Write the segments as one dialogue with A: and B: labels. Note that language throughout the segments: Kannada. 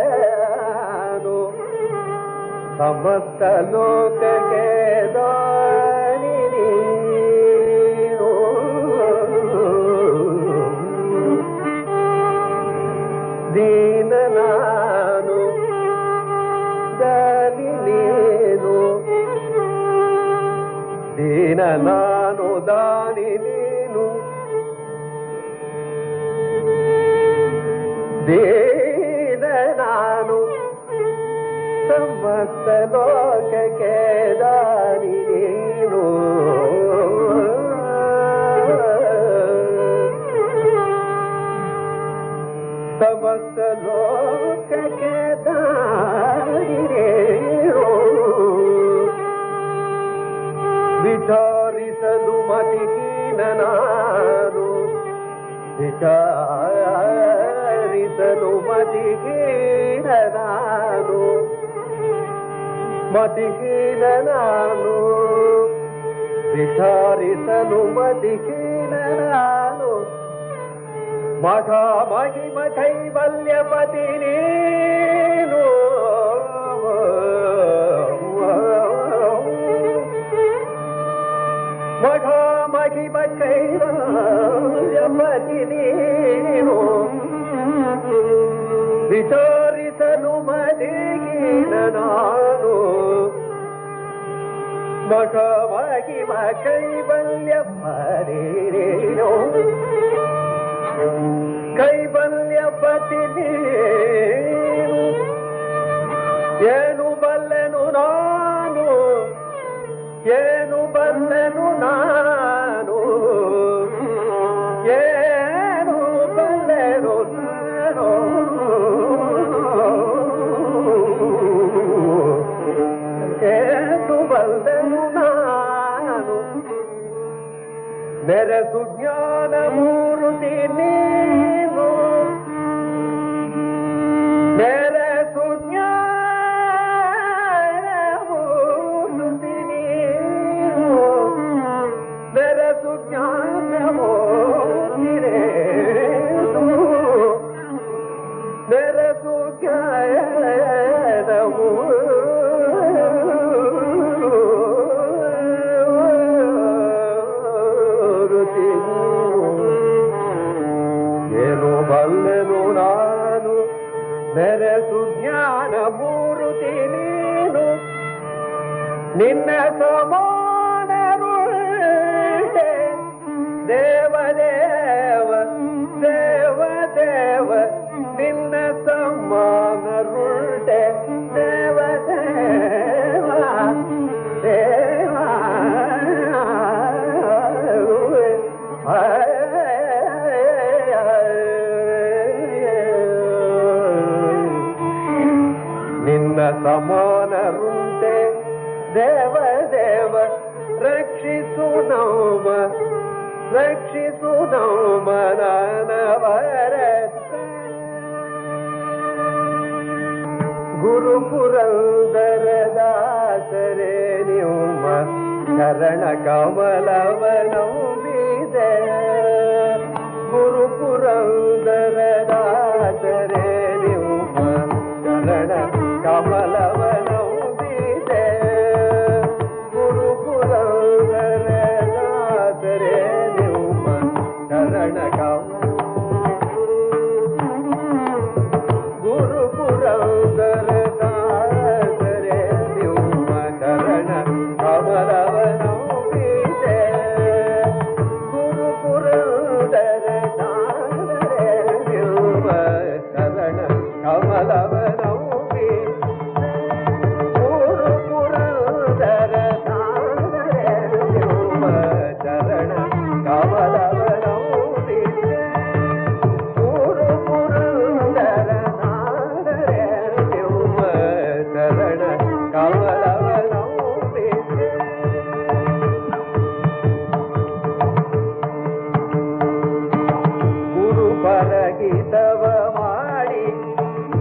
A: ದೀನನಾನು ಸಮಸ್ತ ಲೋಕಕ್ಕೆ ದಾನಿ ನೀನು ದೀನನಾನು ದಾನಿ ನೀನು ದೀನನಾನು ದಾನಿ ನೀನು ದೀನನಾನು ಸಮಸ್ತ ಲೋಕಕ್ಕೆ ದಾನಿ ನೀನು ಸಮಸ್ತ ಲೋಕಕ್ಕೆ ದಾನಿ ನೀನು ವಿಚಾರಿಸಲು ಮತಿಹೀನ ನಾನು ವಿಚಾರಿಸಲು ಮತಿಹೀನ ನಾನು ಮತಿಹೀನ ನಾನು ವಿಚಾರಿಸಲು ಮತಿಹೀನ ನಾನು ಮಠ ಮಹಿಮ ಕೈವಲ್ಯಪತಿ ನೀನು ಮಠ ಮಹಿಮ ಕೈವಲ್ಯಪತಿ ನೀನು ವಿಚಾರಿಸಲು ಮತಿಹೀನ ನಾನು ಮಠ ಮಹಿಮ ಕೈವಲ್ಯಪತಿ ನೀನು ಕೈವಲ್ಯಪತಿ ನೀನು ಏನು ಬಲ್ಲೆನು ನಾನು ಏನು ಬಲ್ಲೆನು ನಾನು ಏನು ಬಲ್ಲೆನು ನಾನು ಏನು ಬಲ್ಲೆನು ನಾನು ಬೆರೆಸು ಜ್ಞಾನ ಮೂರ್ತಿ ನೀನು ಬೆರೆಸು ಜ್ಞಾನ ಮೂರ್ತಿ ನೀನು ಬೆರೆಸು ಜ್ಞಾನ ಮೂರ್ತಿ ನೀನು ಬೆರೆಸು ಜ್ಞಾನ ಏನು ಬಲ್ಲೆನು ನಾನು ಬೆರೆಸು ಜ್ಞಾನ ಮೂರ್ತಿ ನೀನು ನಿನ್ನ ಸಮಾನರುಳ್ಳೆ ದೇವದೇವ ದೇವದೇವ ನಿನ್ನ ಸಮಾನರುಳ್ಳೆ ದೇವದೇವ ದೇವ ನಿನ್ನ ಸಮಾನರುಂಟೆ ದೇವದೇವ ರಕ್ಷಿಸು ನೌಮ ನನವರತ್ತ ಗುರು ಪುರಂದರ ದಾಸರೇ ನಿಮ್ಮ ಶರಣ ಕಮಲವ ನಂಬಿದೆ ಗುರು ಪುರಂದರ ದಾಸರೇ ನಿಮ್ಮ ಶರಣ ಕಮಲವ ನಂಬಿದೆ ಗುರು ಪುರಂದರ ದಾಸರೇ ನಿಮ್ಮ ಶರಣ ಗುರು ಪುರಂದರ ದಾಸರೇ ನಿಮ್ಮ ಶರಣ ಕಮಲವ ನಂಬಿದೆ ಗುರು ಪುರಂದರ ದಾಸರೇ ನಿಮ್ಮ ಶರಣ ಕಮಲವ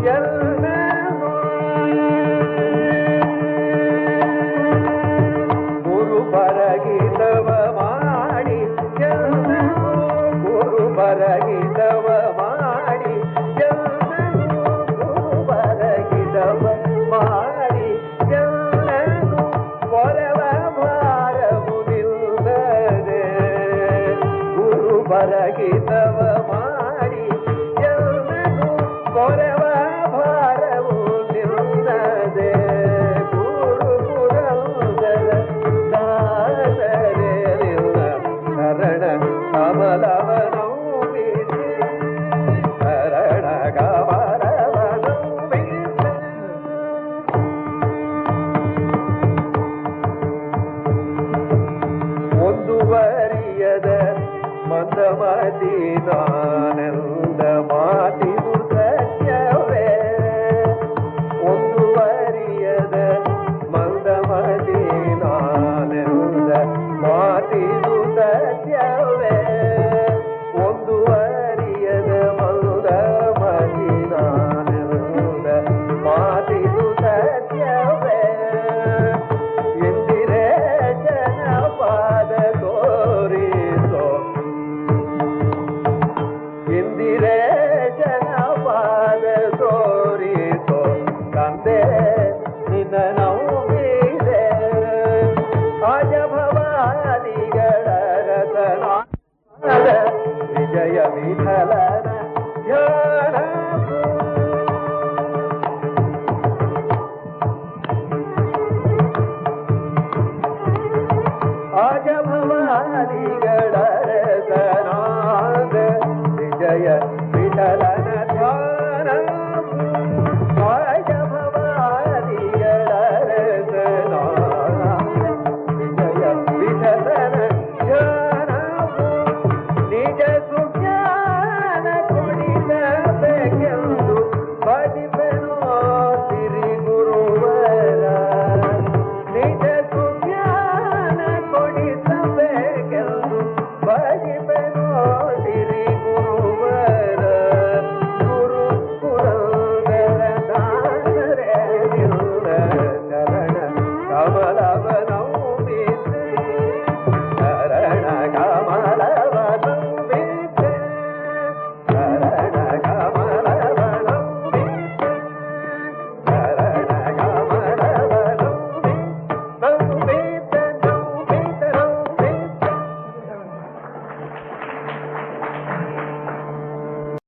A: ಎಲ್ಲ